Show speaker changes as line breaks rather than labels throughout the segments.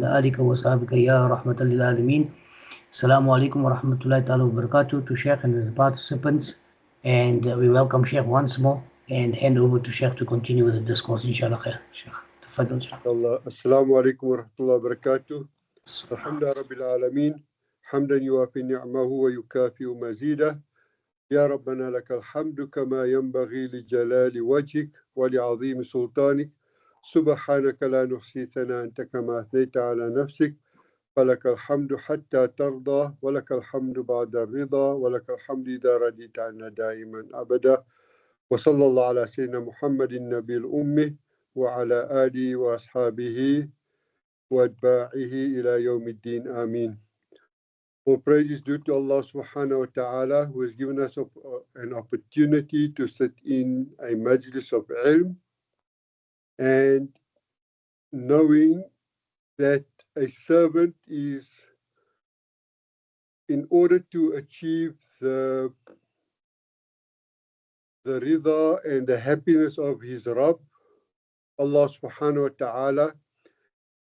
آلك وصحبك يا رحمة للعالمين. Assalamu alaikum wa rahmatullahi ta'ala wa barakatuh to Sheikh and the participants. And we welcome Sheikh once more and hand over to Sheikh to continue with the discourse, inshallah khair. Sheikh, tafadhal Sheikh.
Allah. Assalamu alaikum wa rahmatullahi wa barakatuh. Alhamdulillah Rabbil Alameen. Hamdan yuwafi ni'mahu wa yukafi mazidah. Ya Rabbana laka alhamdu kama yanbaghi li jalali wajhik wa li azimi sultanik. Subhanaka la nuhsi thana'an kama athnayta ala nafsik. فلك الحمد حتى ترضى ولك الحمد بعد الرضا ولك الحمد إذا رضيت عنا دائما أبدا وصلى الله على سيدنا محمد النبي الأمي وعلى آله وأصحابه وأتباعه إلى يوم الدين آمين. All praise is due to Allah subhanahu wa ta'ala, who has given us an opportunity to sit in a majlis of ilm, and knowing that a servant is, in order to achieve the rida and the happiness of his Rabb, Allah subhanahu wa ta'ala,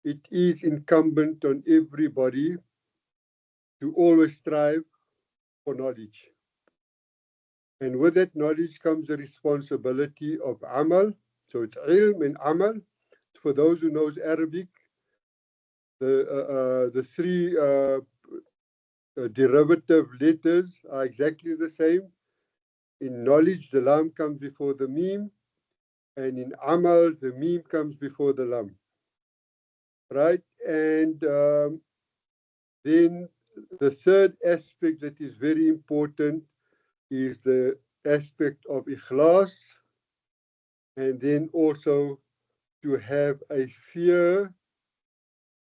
it is incumbent on everybody to always strive for knowledge. And with that knowledge comes the responsibility of amal. So it's ilm and amal. For those who knows Arabic, the three derivative letters are exactly the same. In knowledge, the lam comes before the meme, and in amal, the meme comes before the lam. Right? And then the third aspect that is very important is the aspect of ikhlas, and then also to have a fear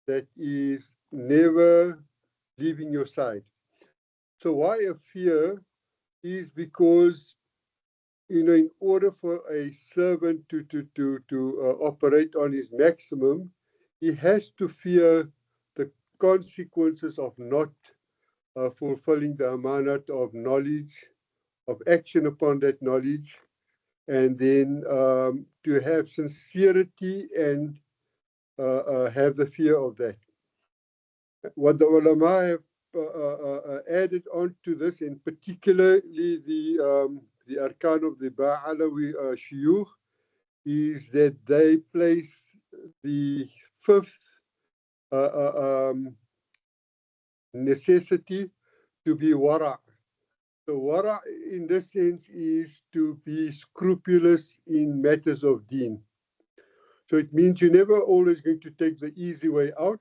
that is never leaving your side. So why a fear is because, in order for a servant to operate on his maximum, he has to fear the consequences of not fulfilling the amanat of knowledge, of action upon that knowledge, and then to have sincerity and have the fear of that. What the ulama have added on to this, and particularly the arkan of the Ba'alawi shuyukh, is that they place the fifth necessity to be wara'. So wara' in this sense is to be scrupulous in matters of deen. So it means you're never always going to take the easy way out,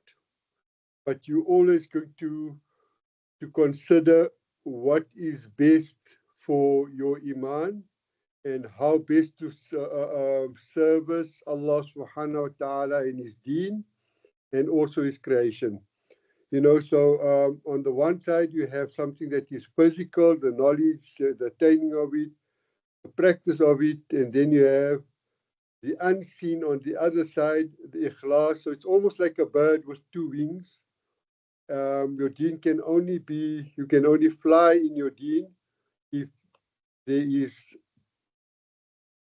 but you're always going to consider what is best for your iman and how best to service Allah subhanahu wa ta'ala in his deen and also his creation. So on the one side, you have something that is physical, the knowledge, the attaining of it, the practice of it, and then you have the unseen on the other side, the ikhlas. So it's almost like a bird with two wings. Your deen you can only fly in your deen if there is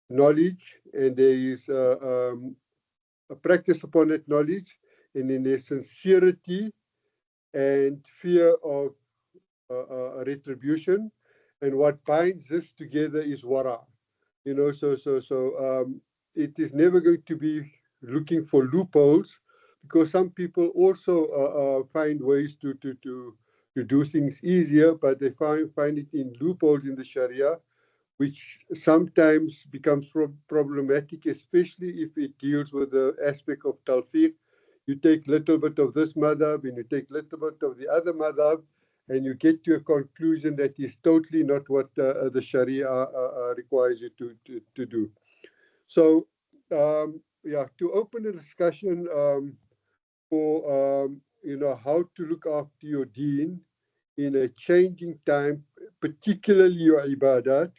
knowledge and there is a practice upon that knowledge, and in their sincerity and fear of retribution. And what binds this together is wara. So it is never going to be looking for loopholes, because some people also find ways to do things easier, but they find it in loopholes in the Sharia, which sometimes becomes problematic, especially if it deals with the aspect of tawfiq. You take little bit of this madhab and you take little bit of the other madhab, and you get to a conclusion that is totally not what the Sharia requires you to do. So, to open the discussion for how to look after your deen in a changing time, particularly your ibadat,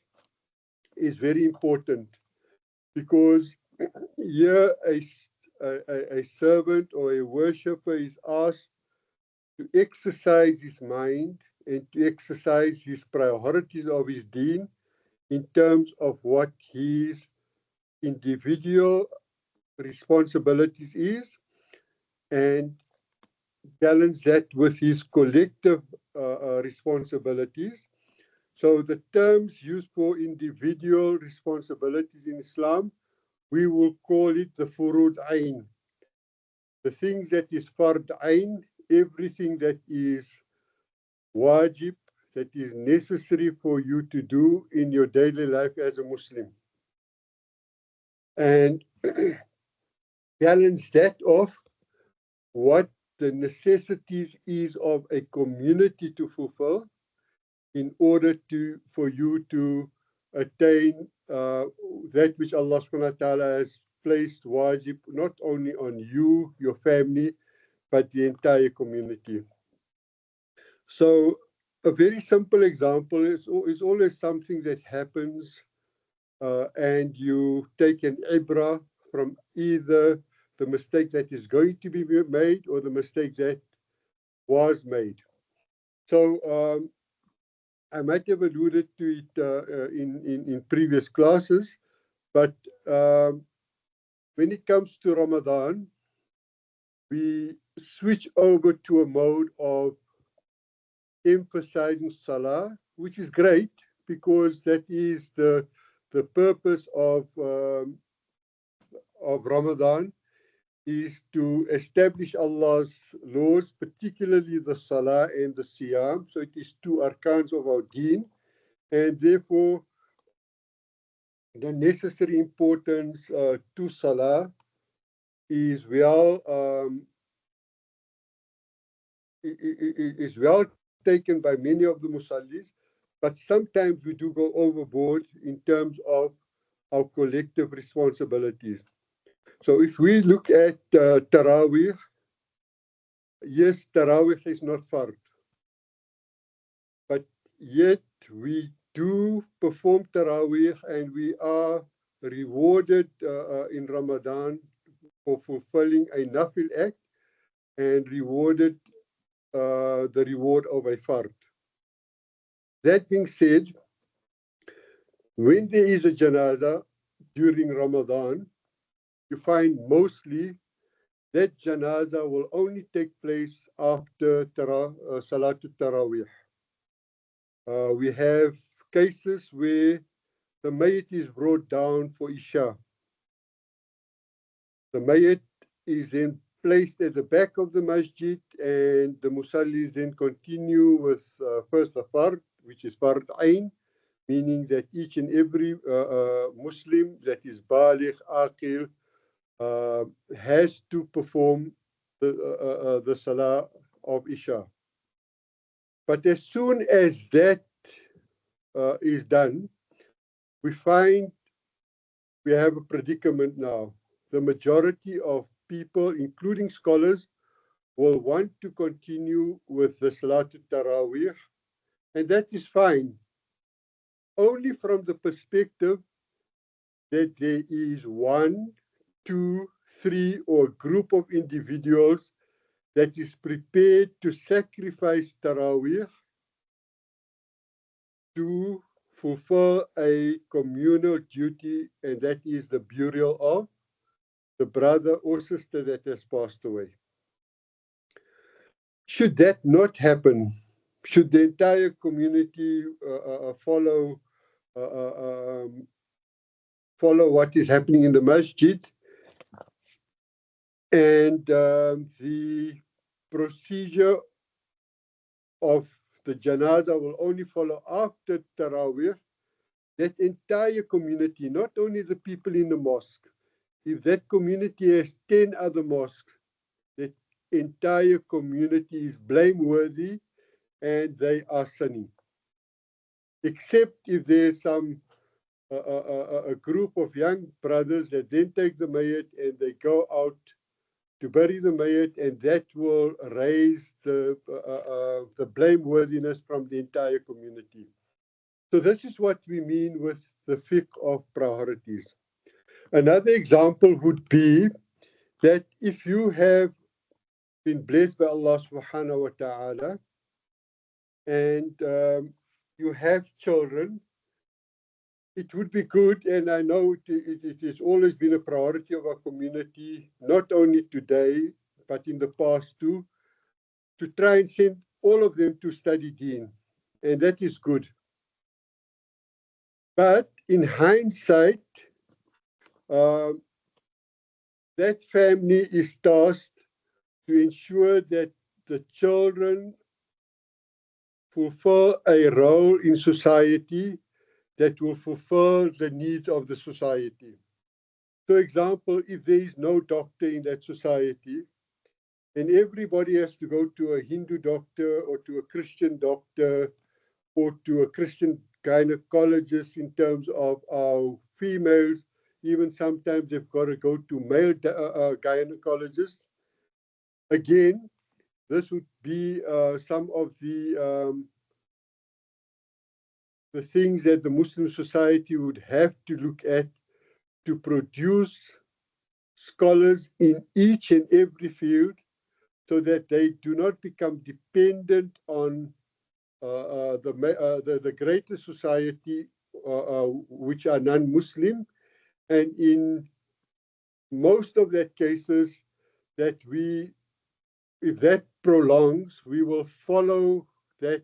is very important, because here a servant or a worshipper is asked to exercise his mind and to exercise his priorities of his deen in terms of what his individual responsibilities is, and balance that with his collective responsibilities. So the terms used for individual responsibilities in Islam, we will call it the furud ain. The things that is fard ain, everything that is wajib, that is necessary for you to do in your daily life as a Muslim. And balance that off what the necessities is of a community to fulfill in order for you to attain that which Allah subhanahu wa ta'ala has placed wajib not only on you, your family, but the entire community. So a very simple example is always something that happens and you take an ibrah from either the mistake that is going to be made or the mistake that was made. So I might have alluded to it in previous classes, but when it comes to Ramadan, we switch over to a mode of emphasizing Salah, which is great because that is the purpose of Ramadan, is to establish Allah's laws, particularly the Salah and the Siyam. So it is two arkans of our deen, and therefore the necessary importance to Salah is well taken by many of the Musallis, but sometimes we do go overboard in terms of our collective responsibilities. So if we look at Taraweeh, yes, Taraweeh is not fard, but yet we do perform Taraweeh and we are rewarded in Ramadan for fulfilling a nafil act and rewarded the reward of a fard. That being said, when there is a janazah during Ramadan, you find mostly that janazah will only take place after Salatul Taraweeh. We have cases where the mayyit is brought down for Isha. The mayyit is then placed at the back of the masjid, and the musallis then continue with first the fard, which is fard ain, meaning that each and every Muslim that is baligh, aqil, has to perform the salah of Isha. But as soon as that is done, we find we have a predicament now. The majority of people, including scholars, will want to continue with the Salatul Taraweeh, and that is fine, only from the perspective that there is 1, 2, 3, or a group of individuals that is prepared to sacrifice Taraweeh to fulfill a communal duty, and that is the burial of the brother or sister that has passed away. Should that not happen, should the entire community follow what is happening in the masjid, and the procedure of the janazah will only follow after Taraweeh, that entire community, not only the people in the mosque, if that community has 10 other mosques, that entire community is blameworthy and they are sinning. Except if there's some a group of young brothers that then take the mayyit and they go out to bury the mayyit, and that will raise the blameworthiness from the entire community. So this is what we mean with the fiqh of priorities. Another example would be that if you have been blessed by Allah subhanahu wa ta'ala and you have children, it would be good, and I know it has always been a priority of our community, not only today, but in the past too, to try and send all of them to study Deen, and that is good. But in hindsight, that family is tasked to ensure that the children fulfill a role in society that will fulfill the needs of the society. For example, if there is no doctor in that society, and everybody has to go to a Hindu doctor or to a Christian doctor or to a Christian gynecologist in terms of our females, even sometimes they've got to go to male gynecologists. Again, this would be some of the things that the Muslim society would have to look at to produce scholars in each and every field so that they do not become dependent on the greater society, which are non-Muslim. And in most of that cases, that if that prolongs, we will follow that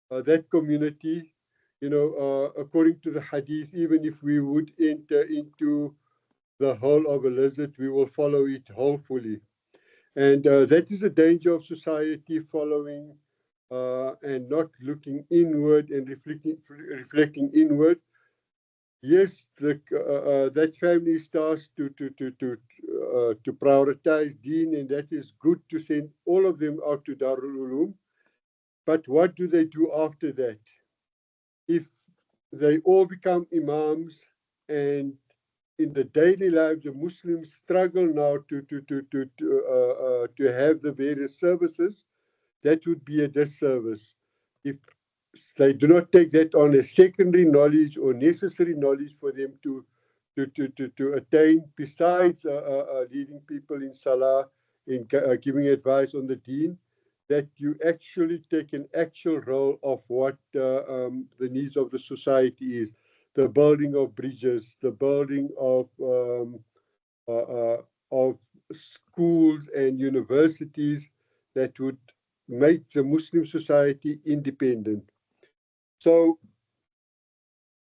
that community, according to the hadith. Even if we would enter into the hole of a lizard, we will follow it wholly. And that is a danger of society following and not looking inward and reflecting inward. Yes, that family starts to prioritize Deen, and that is good to send all of them out to Darul Uloom. But what do they do after that? If they all become imams, and in the daily lives, the Muslims struggle now to have the various services, that would be a disservice. If they do not take that on as secondary knowledge or necessary knowledge for them to attain, besides leading people in Salah, in giving advice on the Deen, that you actually take an actual role of what the needs of the society is. The building of bridges, the building of schools and universities that would make the Muslim society independent. So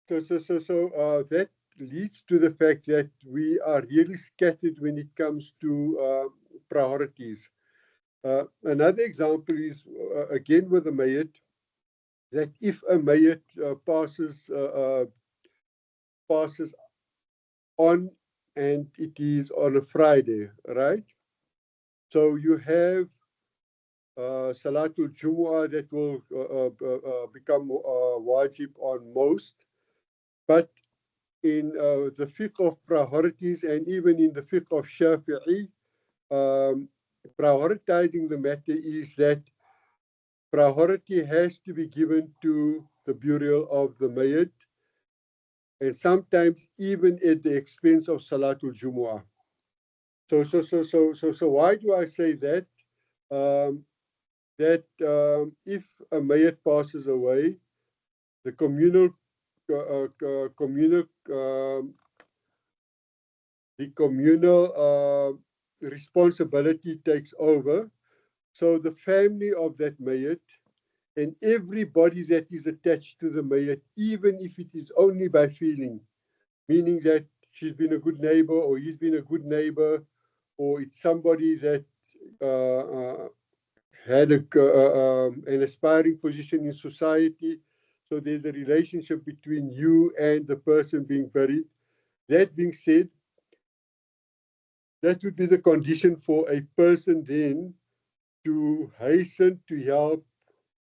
that leads to the fact that we are really scattered when it comes to priorities. Another example is, again, with a Mayyit, that if a Mayyit passes on, and it is on a Friday, right? So you have Salatul Jumu'ah that will become wajib on most, but in the fiqh of priorities and even in the fiqh of Shafi'i, prioritizing the matter is that priority has to be given to the burial of the Mayyit, and sometimes even at the expense of Salatul Jumu'ah. So why do I say that? If a Mayyit passes away, the communal responsibility takes over. So the family of that Mayyit and everybody that is attached to the Mayyit, even if it is only by feeling, meaning that she's been a good neighbor or he's been a good neighbor, or it's somebody that had an aspiring position in society. So there's a relationship between you and the person being buried. That being said, that would be the condition for a person then to hasten to help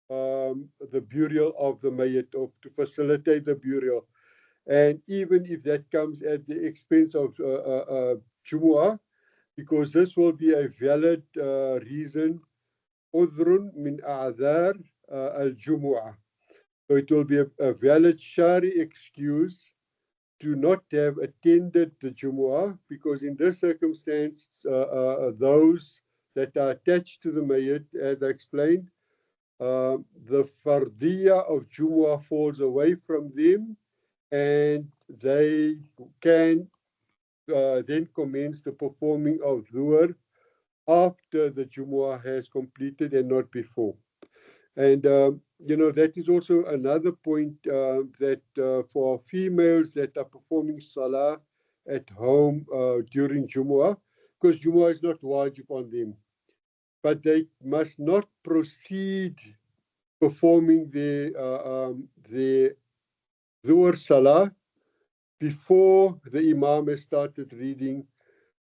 the burial of the Mayyit, or to facilitate the burial. And even if that comes at the expense of Jumu'ah, because this will be a valid reason, udhrun min a'dhar al-Jumu'ah. So it will be a valid Shari excuse to not have attended the Jumu'ah, because in this circumstance, those that are attached to the Mayyit, as I explained, the fardiyah of Jumu'ah falls away from them, and they can then commence the performing of Dhuhr after the Jumu'ah has completed and not before. And, that is also another point that for females that are performing Salah at home during Jumu'ah, because Jumu'ah is not wajib on them, but they must not proceed performing the Dhuhr Salah before the Imam has started reading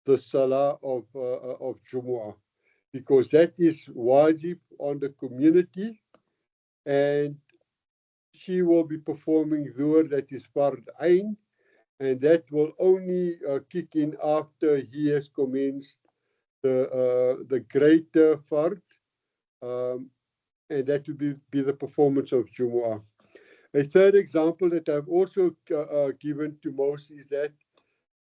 the Salah of Jumu'ah, because that is wajib on the community, and she will be performing Dhuhr, that is Fard Ain, and that will only kick in after he has commenced the greater Fard, and that would be the performance of Jumu'ah. A third example that I've also given to most is that,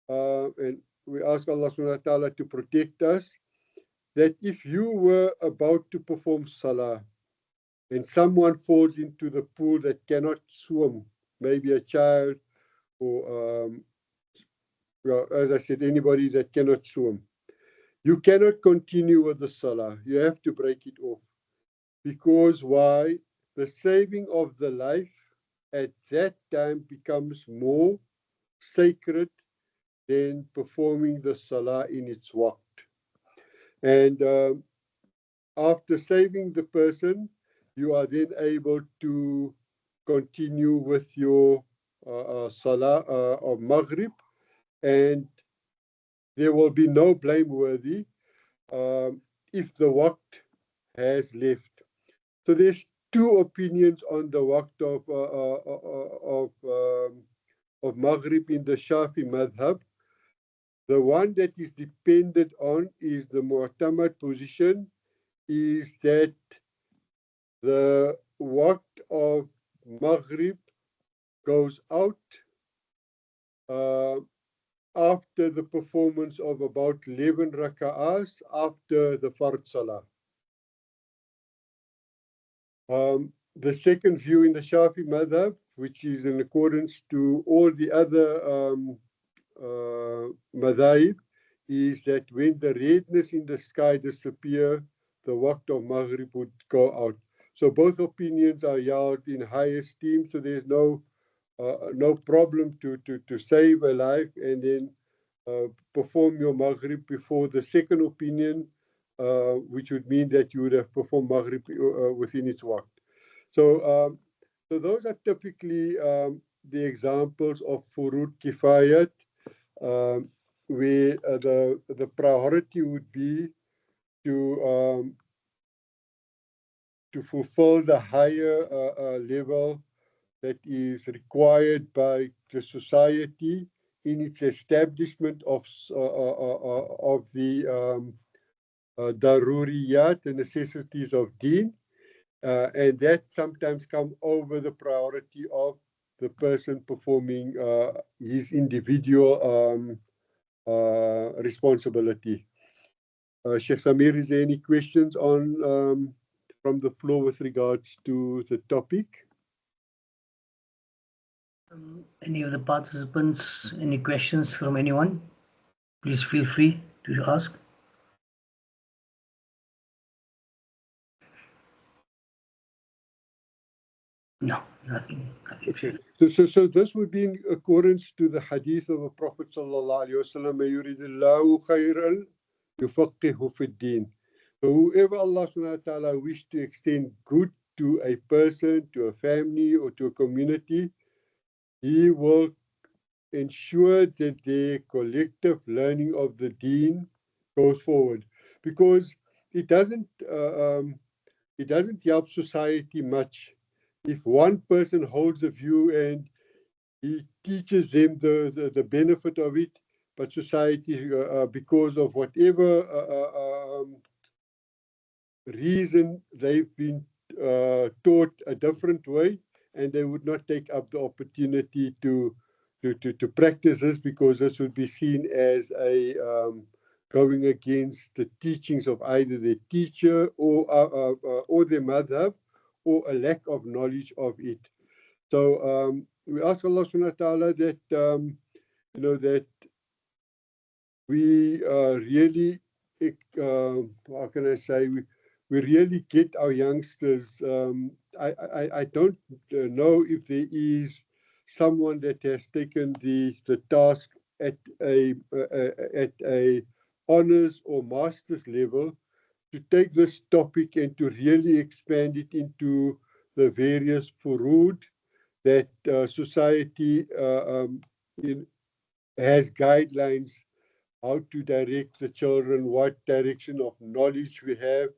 and we ask Allah subhanahu wa ta'ala to protect us, that if you were about to perform Salah and someone falls into the pool that cannot swim, maybe a child or, as I said, anybody that cannot swim, you cannot continue with the Salah. You have to break it off. Because why? The saving of the life at that time becomes more sacred than performing the Salah in its waqt. And after saving the person, you are then able to continue with your Salah of Maghrib, and there will be no blameworthy if the waqt has left. So there's two opinions on the waqt of Maghrib in the Shafi madhab. The one that is depended on is the Mu'tamad position, is that the waqt of Maghrib goes out after the performance of about 11 raka'ahs after the Fard Salah. The second view in the Shafi madhab, which is in accordance to all the other madhaib, is that when the redness in the sky disappears, the waqt of Maghrib would go out. So both opinions are held in high esteem. So there's no problem to save a life and then perform your Maghrib before the second opinion, which would mean that you would have performed Maghrib within its waqt. So those are typically the examples of Furud Kifayat, where the priority would be to fulfill the higher level that is required by the society in its establishment of the daruriyat, the necessities of deen, and that sometimes come over the priority of the person performing his individual responsibility. Sheikh Samir, is there any questions on from the floor with regards to the topic?
Any of the participants, any questions from anyone? Please feel free to ask. No, nothing.
Okay. So this would be in accordance to the hadith of the Prophet sallallahu alaihi wasallam, yuridillahu khayran yufaqihu fid din. So whoever Allah subhanahu wa ta'ala wish to extend good to a person, to a family, or to a community, He will ensure that their collective learning of the deen goes forward, because it doesn't help society much if one person holds a view and he teaches them the benefit of it, but society, because of whatever reason, they've been taught a different way, and they would not take up the opportunity to practice this, because this would be seen as a going against the teachings of either the teacher or their madhab, or a lack of knowledge of it. So we ask Allah subhanahu wa ta'ala that that we really how can I say, we really get our youngsters. I don't know if there is someone that has taken the task at a honors or master's level to take this topic and to really expand it into the various furud that society has guidelines how to direct the children, what direction of knowledge we have,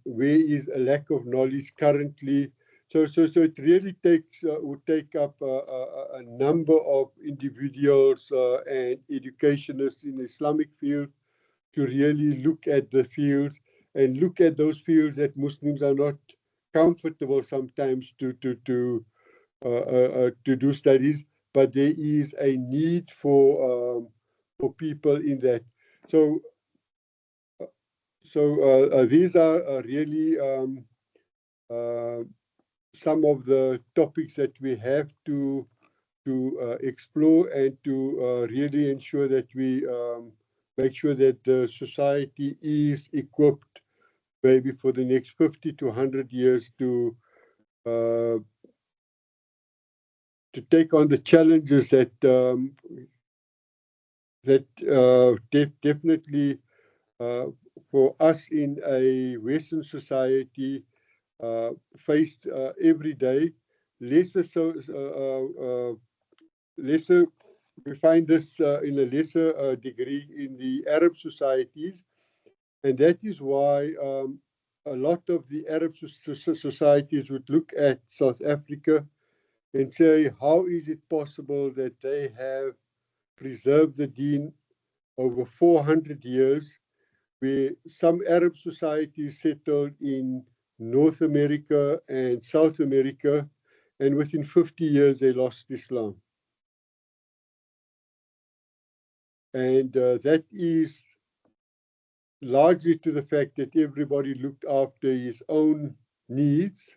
where is a lack of knowledge currently. So it really would take up a number of individuals and educationists in the Islamic field to really look at the fields and look at those fields that Muslims are not comfortable sometimes to do studies, but there is a need for people in that. So these are really some of the topics that we have to explore and to really ensure that we make sure that the society is equipped maybe for the next 50 to 100 years to take on the challenges that definitely for us in a Western society faced every day. Lesser, we find this in a lesser degree in the Arab societies, and that is why a lot of the Arab societies would look at South Africa and say, how is it possible that they have preserved the deen over 400 years, where some Arab societies settled in North America and South America, and within 50 years they lost Islam. And that is largely to the fact that everybody looked after his own needs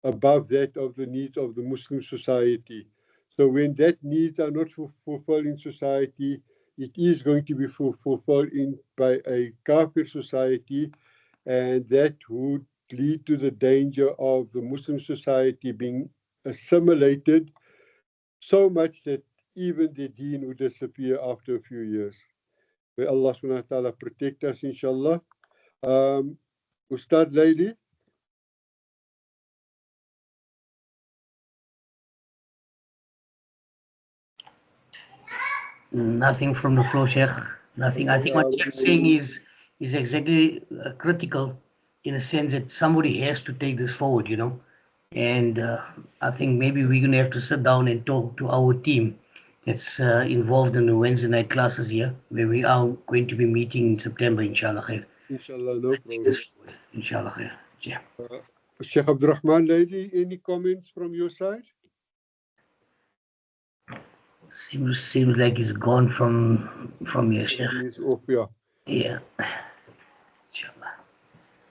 above that of the needs of the Muslim society. So when that needs are not fulfilled in society, it is going to be fulfilled by a kafir society, and that would lead to the danger of the Muslim society being assimilated so much that even the deen would disappear after a few years. May Allah subhanahu wa ta'ala protect us, inshallah. Ustad Laili.
Nothing from the floor, Sheikh. Nothing. I think what Sheikh's saying is exactly critical in the sense that somebody has to take this forward, you know. And I think maybe we're going to have to sit down and talk to our team that's involved in the Wednesday night classes here, where we are going to be meeting in September, inshallah.
Inshallah, no problem.
Inshallah. Yeah.
Sheikh Abdul Rahman Laili, any comments from your side?
Seems like he's gone from here, Sheikh.
He's off, yeah.
Yeah. Inshallah.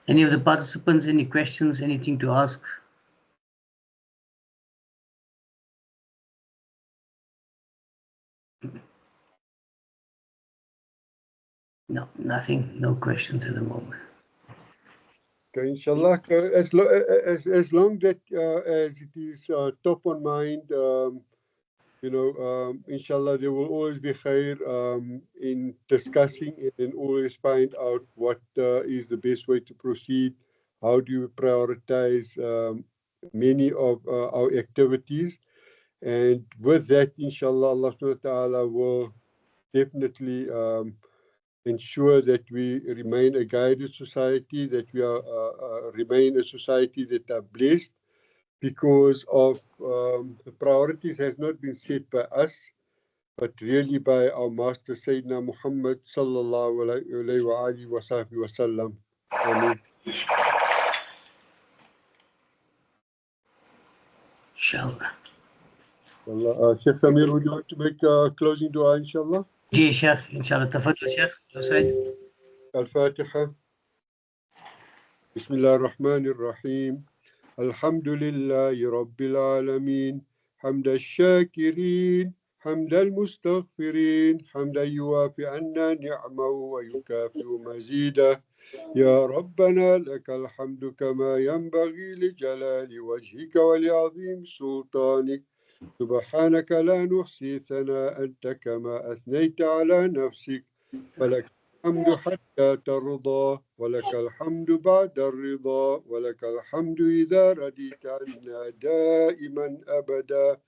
Any of the participants, any questions, anything to ask? No, nothing. No questions at the moment.
Okay, inshallah, as long that as it is top on mind, inshallah, there will always be khair in discussing it and always find out what is the best way to proceed. How do you prioritize many of our activities? And with that, inshallah, Allah subhanahu wa ta'ala will definitely ensure that we remain a guided society, that we remain a society that are blessed, because of the priorities has not been set by us, but really by our Master Sayyidina Muhammad sallallahu alayhi wa sallam. Ameen.
Inshallah.
Sheikh Samir, would you like to make a closing dua, inshallah?
Ji, Sheikh. Inshallah. Tafadhal, Sheikh. Your side.
Al-Fatiha. Bismillah ar-Rahman ar-Rahim. الحمد لله رب العالمين حمد الشاكرين حمد المستغفرين حمدا يوافي عنا نعمه ويكافئ مزيده. يا ربنا لك الحمد كما ينبغي لجلال وجهك ولعظيم سلطانك. سبحانك لا نحصي ثناء أنت كما أثنيت على نفسك. فلك الحمد حتى ترضى ولك الحمد بعد الرضا ولك الحمد إذا رديت عنا دائما أبدا.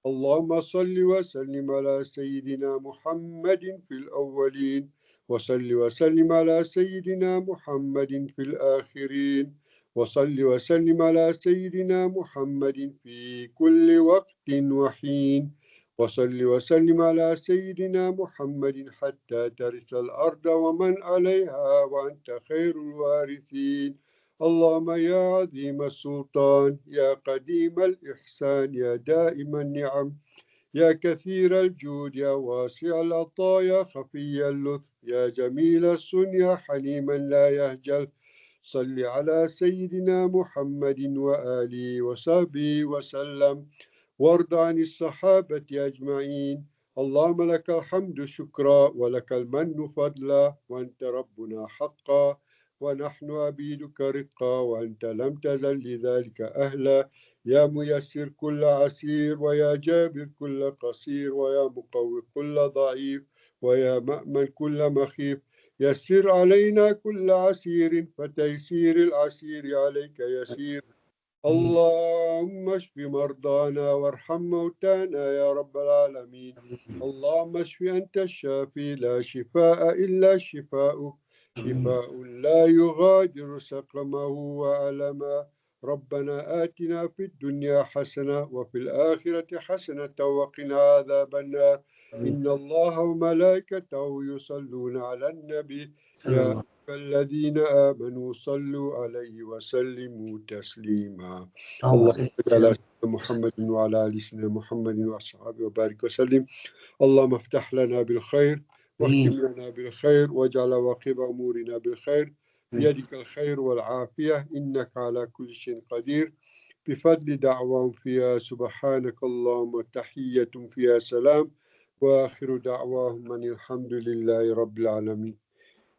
اللهم صل وسلم على سيدنا محمد في الأولين وصل وسلم على سيدنا محمد في الآخرين وصل وسلم على سيدنا محمد في كل وقت وحين وصل وسلم على سيدنا محمد حتى ترث الأرض ومن عليها وأنت خير الوارثين. اللهم يا عظيم السلطان يا قديم الإحسان يا دائم النعم يا كثير الجود يا واسع العطاء يا خفي اللطف يا جميل السن يا حليما لا يهجل. صل على سيدنا محمد وآله وصحبه وسلم وارض عن الصحابة أجمعين. اللهم لك الحمد شكرا ولك المن فضلا وأنت ربنا حقا ونحن عبيدك رقا وأنت لم تزل لذلك أهلا. يا ميسر كل عسير ويا جابر كل قصير ويا مقوي كل ضعيف ويا مأمن كل مخيف. يسر علينا كل عسير فتيسير العسير عليك يسير. اللهم اشف مرضانا وارحم موتانا يا رب العالمين. اللهم اشف أنت الشافي لا شفاء إلا شفاؤك شفاء لا يغادر سقما وألما. ربنا آتنا في الدنيا حسنة وفي الآخرة حسنة وقنا عذاب النار. إن الله وملائكته يصلون على النبي يا الذين آمنوا صلوا عليه وسلموا تسليما. اللهم صل على سيدنا محمد وعلى آل سيدنا محمد وأصحابه وبارك وسلم. اللهم افتح لنا بالخير واختم لنا بالخير واجعل عواقب أمورنا بالخير. بيدك الخير والعافية إنك على كل شيء قدير. بفضل دعواهم فيها سبحانك اللهم تحية فيها سلام وآخر دعواهم أن الحمد لله رب العالمين.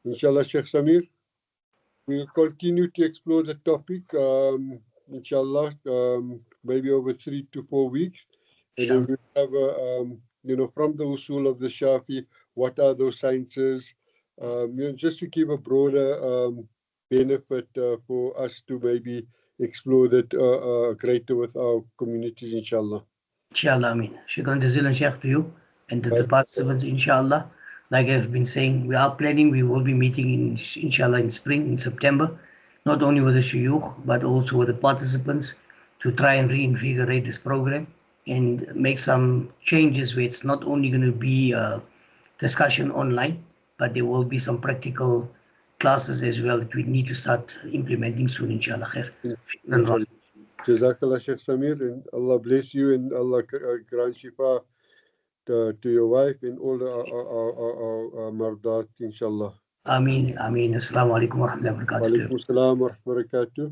Inshallah, Sheikh Samir, we'll continue to explore the topic, inshallah, maybe over 3 to 4 weeks. And then we'll have, from the usul of the Shafi, what are those sciences, just to give a broader benefit for us to maybe explore that greater with our communities, inshallah.
Inshallah, Ameen. Shukran jazilan, Sheikh, to you and to the participants, inshallah. Like I've been saying, we are planning, we will be meeting inshallah in spring, in September, not only with the shuyukh, but also with the participants to try and reinvigorate this program and make some changes where it's not only going to be a discussion online, but there will be some practical classes as well that we need to start implementing soon, inshallah. Khair.
Jazakallah, Sheikh Samir, and Allah bless you and Allah grant shifa to your wife and all our mardat, inshallah.
Ameen, Ameen. Assalamu alaikum wa rahmatullahi wa barakatuh.
Wa alaikum assalam wa rahmatullahi wa barakatuh.